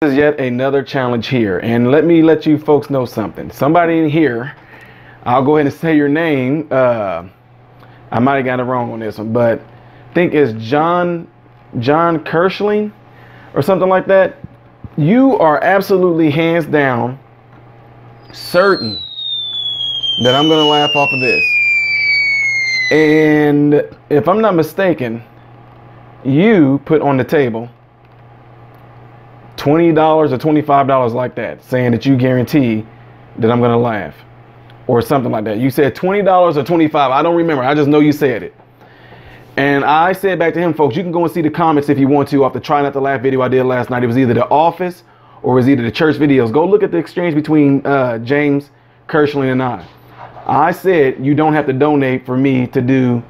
is yet another challenge here, and let me let you folks know something. Somebody in here, I'll go ahead and say your name. I might have got it wrong on this one, but I think it's John Kirschling or something like that. You are absolutely hands down certain that I'm gonna laugh off of this. And if I'm not mistaken, you put on the table $20 or $25 like that, saying that you guarantee that I'm gonna laugh or something like that. You said $20 or $25. I don't remember. I just know you said it. And I said back to him, folks, you can go and see the comments if you want to off the Try Not to Laugh video I did last night. It was either The Office or it was either the church videos. Go look at the exchange between James Kirschling and I said you don't have to donate for me to do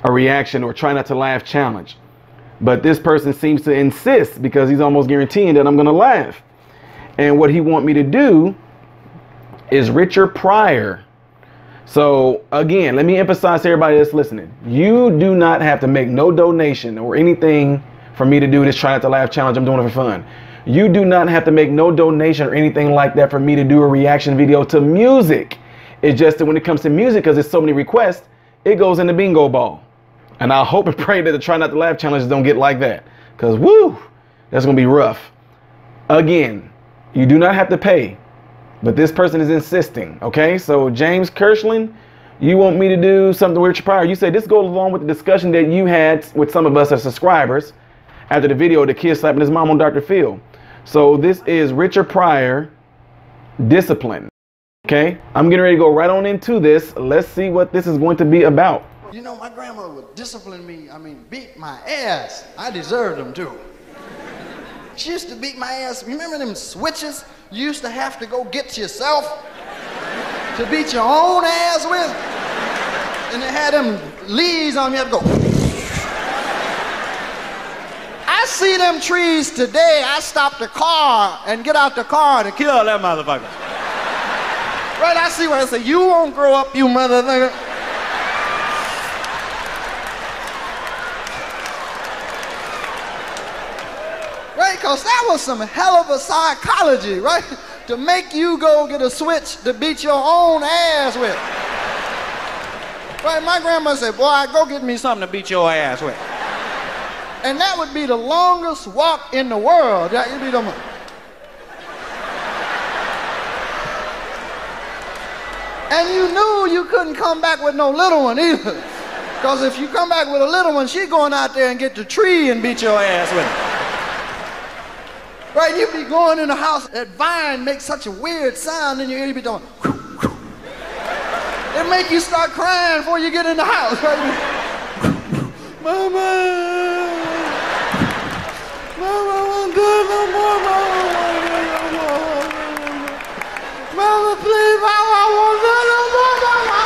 a reaction or Try Not to Laugh challenge. But this person seems to insist because he's almost guaranteeing that I'm going to laugh. And what he wants me to do is Richard Pryor. So again, let me emphasize to everybody that's listening. You do not have to make no donation or anything for me to do this Try Not to Laugh challenge. I'm doing it for fun. You do not have to make no donation or anything like that for me to do a reaction video to music. It's just that when it comes to music, because there's so many requests, it goes in the bingo ball. And I hope and pray that the Try Not to Laugh challenges don't get like that. Because, woo, that's going to be rough. Again, you do not have to pay. But this person is insisting, okay? So, James Kirschling, you want me to do something with Richard Pryor. You say this goes along with the discussion that you had with some of us as subscribers after the video of the kid slapping his mom on Dr. Phil. So, this is Richard Pryor, Discipline. Okay, I'm getting ready to go right on into this. Let's see what this is going to be about. You know, my grandmother would discipline me, beat my ass. I deserved them too. She used to beat my ass. Remember them switches you used to have to go get yourself to beat your own ass with? And they had them leaves on you, had to go. I see them trees today. I stop the car and get out the car to kill that motherfucker. Right, I see what I say. You won't grow up, you motherfucker. Right, because that was some hell of a psychology, right? To make you go get a switch to beat your own ass with. Right, my grandma said, boy, go get me something to beat your ass with. And that would be the longest walk in the world. That would be the And you knew you couldn't come back with no little one either. Because if you come back with a little one, she's going out there and get the tree and beat your ass with it. Right, you'd be going in the house, that vine makes such a weird sound in your ear, you'd be doing, it make you start crying before you get in the house. Right? Mama, I'm good no more, Mama, please, Mama, I won't do no more, Mama.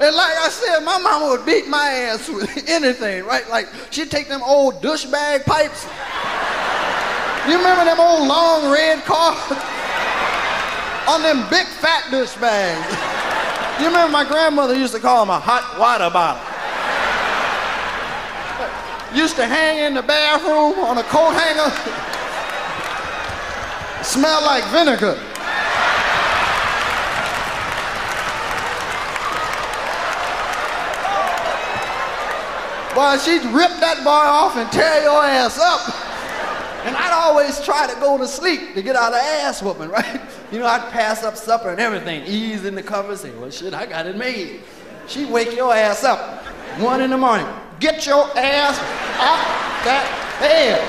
And like I said, my mama would beat my ass with anything, right? Like, she'd take them old douchebag pipes. You remember them old long red cars? On them big fat douchebags. You remember my grandmother used to call them a hot water bottle. Used to hang in the bathroom on a coat hanger. Smell like vinegar. Boy, she'd rip that boy off and tear your ass up. And I'd always try to go to sleep to get out of ass whooping, right? You know, I'd pass up supper and everything, ease in the covers, say, well, shit, I got it made. She'd wake your ass up, 1 in the morning. Get your ass off that bed.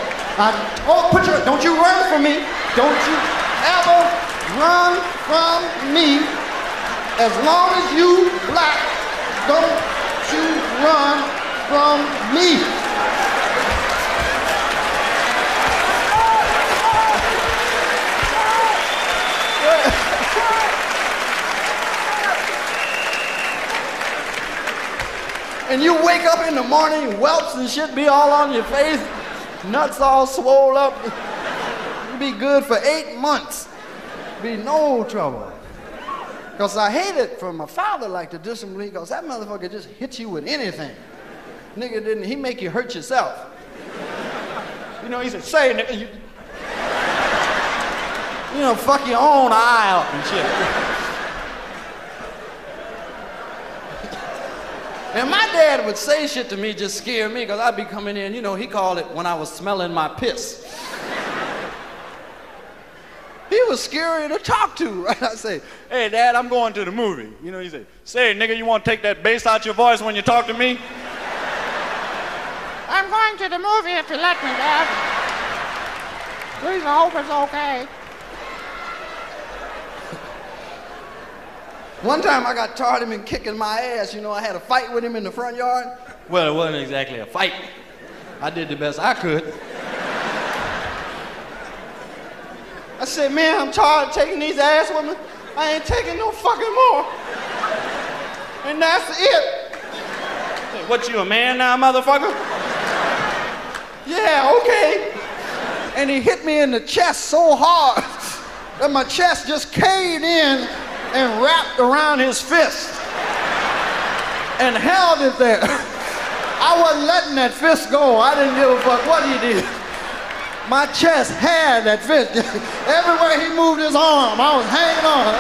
Don't you run from me. Don't you ever run from me. As long as you black, don't you run from me. And you wake up in the morning, whelps and shit be all on your face, nuts all swole up. You be good for 8 months. Be no trouble. Because I hated for my father like to discipline me because that motherfucker just hit you with anything. Nigga didn't, he make you hurt yourself. You know, he said, say nigga, you know, fuck your own eye up and shit. And my dad would say shit to me just scare me because I'd be coming in, you know, he called it when I was smelling my piss. He was scary to talk to, right? I say, hey, Dad, I'm going to the movie. You know, he said, say, nigga, you want to take that bass out your voice when you talk to me? I'm going to the movie if you let me, Dad. Please, I hope it's okay. One time I got tired of him kicking my ass. You know, I had a fight with him in the front yard. Well, it wasn't exactly a fight. I did the best I could. I said, man, I'm tired of taking these ass women. I ain't taking no fucking more. And that's it. Hey, what, you a man now, motherfucker? Yeah, okay. And he hit me in the chest so hard that my chest just caved in and wrapped around his fist and held it there. I wasn't letting that fist go. I didn't give a fuck what he did. My chest had that fist. Everywhere he moved his arm, I was hanging on.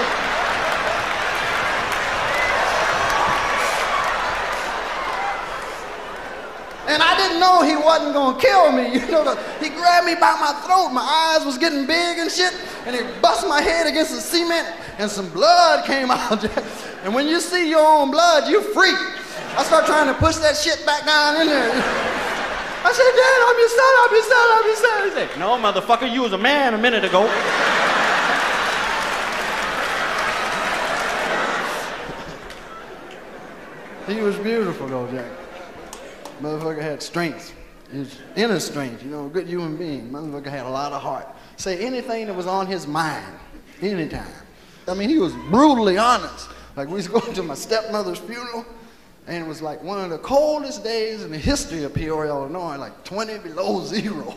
And I didn't know he wasn't gonna kill me. You know, he grabbed me by my throat. My eyes was getting big and shit. And he bust my head against the cement and some blood came out. And when you see your own blood, you freak. I start trying to push that shit back down in there. I said, Dad, I'm your son, I'm your son, I'm your son. He said, no, motherfucker, you was a man a minute ago. He was beautiful though, Jack. Motherfucker had strength. His inner strength, you know, a good human being. Motherfucker had a lot of heart. Say anything that was on his mind, anytime. I mean, he was brutally honest. Like we was going to my stepmother's funeral, and it was like one of the coldest days in the history of Peoria, Illinois, like 20 below zero.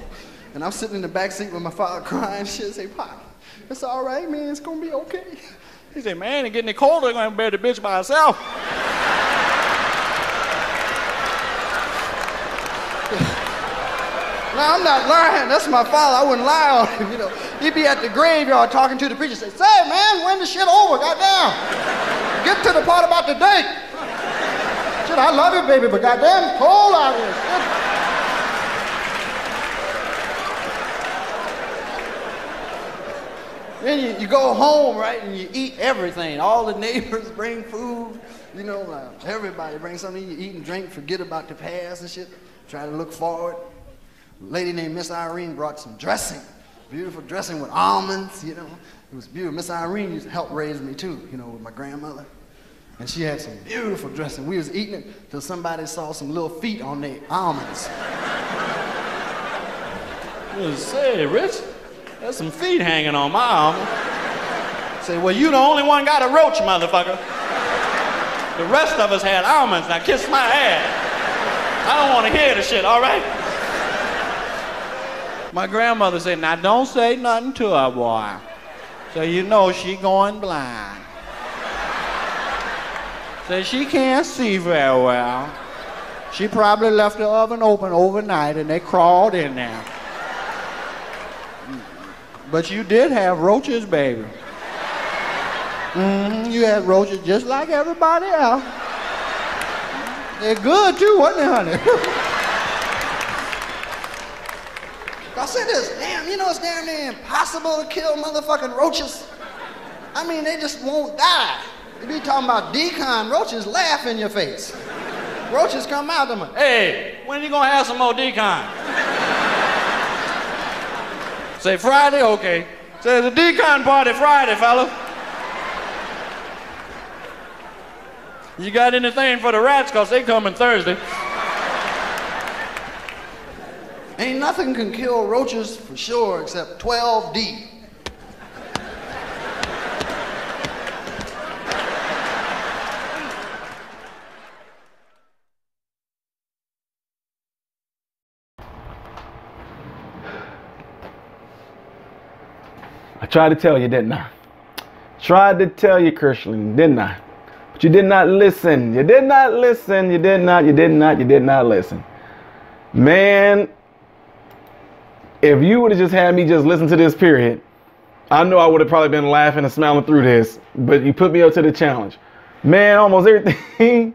And I'm sitting in the back seat with my father crying and shit. Say, Pop, it's all right, man, it's gonna be okay. He said, man, it's getting colder, I'm gonna bury the bitch by herself. No, I'm not lying. That's my father. I wouldn't lie on him, you know. He'd be at the graveyard talking to the preacher. Say, man, when the shit over? Goddamn. Get to the part about the date. Shit, I love you, baby, but goddamn, cold out here. Shit. Then you go home, right, and you eat everything. All the neighbors bring food. You know, everybody brings something. You eat and drink, forget about the past and shit. Try to look forward. A lady named Miss Irene brought some dressing, beautiful dressing with almonds, you know. It was beautiful. Miss Irene used to help raise me too, you know, with my grandmother. And she had some beautiful dressing. We was eating it till somebody saw some little feet on their almonds. Say, Rich, there's some feet hanging on my arm. Say, well, you the only one got a roach, motherfucker. The rest of us had almonds. Now kiss my ass. I don't want to hear the shit, all right? My grandmother said, now don't say nothing to her, boy. So you know she going blind. So she can't see very well. She probably left the oven open overnight and they crawled in there. But you did have roaches, baby. You had roaches just like everybody else. They're good too, wasn't they, honey? I said this, damn, you know it's damn near impossible to kill motherfucking roaches. I mean, they just won't die. You be talking about decon, roaches laugh in your face. Roaches come out of them. Hey, when you gonna have some more decon? Say Friday, okay. Say there's a decon party Friday, fella. You got anything for the rats, cause they coming Thursday. Ain't nothing can kill roaches for sure except 12D. I tried to tell you, didn't I? Tried to tell you, Kirschling, didn't I? But you did not listen. You did not listen. You did not listen. Man, if you would have just had me just listen to this period, I know I would have probably been laughing and smiling through this, but you put me up to the challenge. Man, almost everything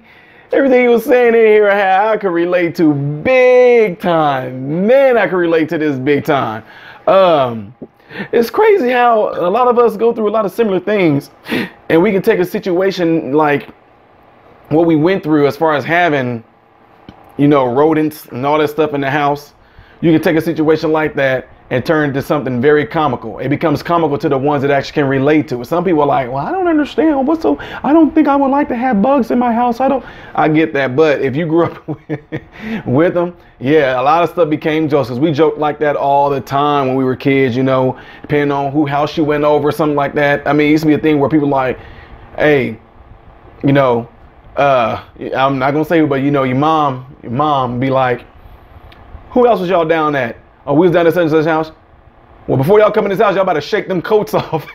he was saying in here, I could relate to big time. Man, I could relate to this big time. It's crazy how a lot of us go through a lot of similar things, and we can take a situation like what we went through as far as having, you know, rodents and all that stuff in the house. You can take a situation like that and turn it into something very comical. It becomes comical to the ones that actually can relate to it. Some people are like, well, I don't understand. I don't think I would like to have bugs in my house. I get that. But if you grew up with them, yeah, a lot of stuff became jokes. Because we joked like that all the time when we were kids, you know, depending on who house you went over, something like that. I mean, it used to be a thing where people like, hey, you know, I'm not going to say who, but, you know, your mom be like, who else was y'all down at? Oh, we was down at such and such house. Well, before y'all come in this house, y'all about to shake them coats off.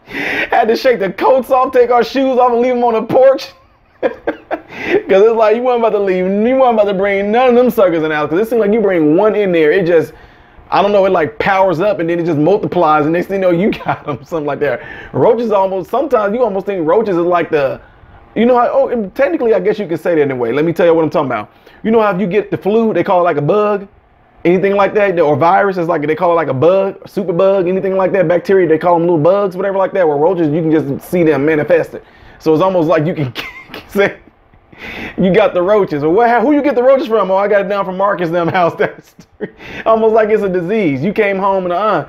Had to shake the coats off, take our shoes off, and leave them on the porch. Because it's like you weren't about to leave. You weren't about to bring none of them suckers in the house. Because it seems like you bring one in there, it just, I don't know, it like powers up and then it just multiplies. And next thing you know, you got them, something like that. Roaches almost, sometimes you almost think roaches is like the, you know how, oh, technically, I guess you can say that anyway. Let me tell you what I'm talking about. You know how if you get the flu, they call it like a bug, anything like that, or virus, is like they call it like a bug, super bug, anything like that. Bacteria, they call them little bugs, whatever like that. Where roaches, you can just see them manifested. So it's almost like you can say you got the roaches. Or who you get the roaches from? Oh, I got it down from Marcus them house. That's almost like it's a disease. You came home and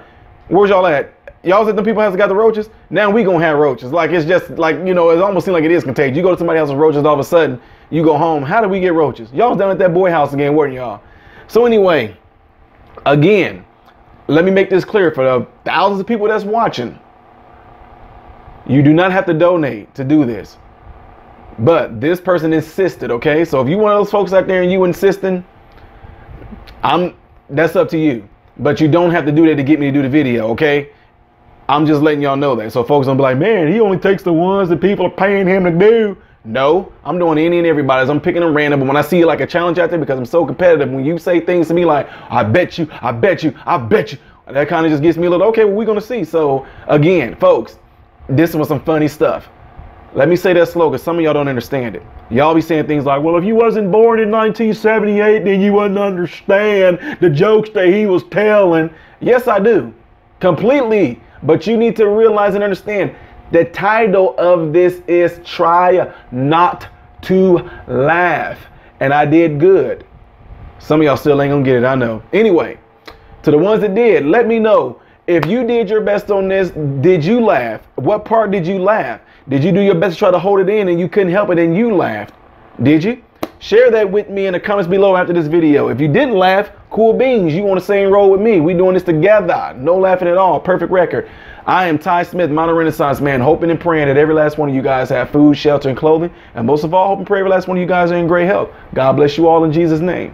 where's y'all at? Y'all said them people has got the roaches. Now we gonna have roaches. Like it's just like, you know, it almost seems like it is contagious. You go to somebody else's roaches, all of a sudden you go home. How did we get roaches? Y'all was down at that boy house again, weren't y'all? So anyway, again, let me make this clear for the thousands of people that's watching. You do not have to donate to do this. But this person insisted, okay? So if you one of those folks out there and you insisting, that's up to you. But you don't have to do that to get me to do the video, okay? I'm just letting y'all know that. So folks don't be like, man, he only takes the ones that people are paying him to do. No, I'm doing any and everybody. I'm picking them random. But when I see like a challenge out there, because I'm so competitive, when you say things to me like, I bet you, I bet you, I bet you, that kind of just gets me a little, okay, well, we're going to see. So again, folks, this was some funny stuff. Let me say that slow because some of y'all don't understand it. Y'all be saying things like, well, if you wasn't born in 1978, then you wouldn't understand the jokes that he was telling. Yes, I do. Completely. But you need to realize and understand the title of this is Try Not to Laugh. And I did good. Some of y'all still ain't gonna get it, I know. Anyway, to the ones that did, let me know. If you did your best on this, did you laugh? What part did you laugh? Did you do your best to try to hold it in and you couldn't help it and you laughed? Did you? Share that with me in the comments below after this video. If you didn't laugh, cool beans. You want to sing roll with me. We doing this together. No laughing at all. Perfect record. I am Ty Smith, Modern Renaissance Man, hoping and praying that every last one of you guys have food, shelter, and clothing. And most of all, hoping and pray every last one of you guys are in great health. God bless you all in Jesus' name.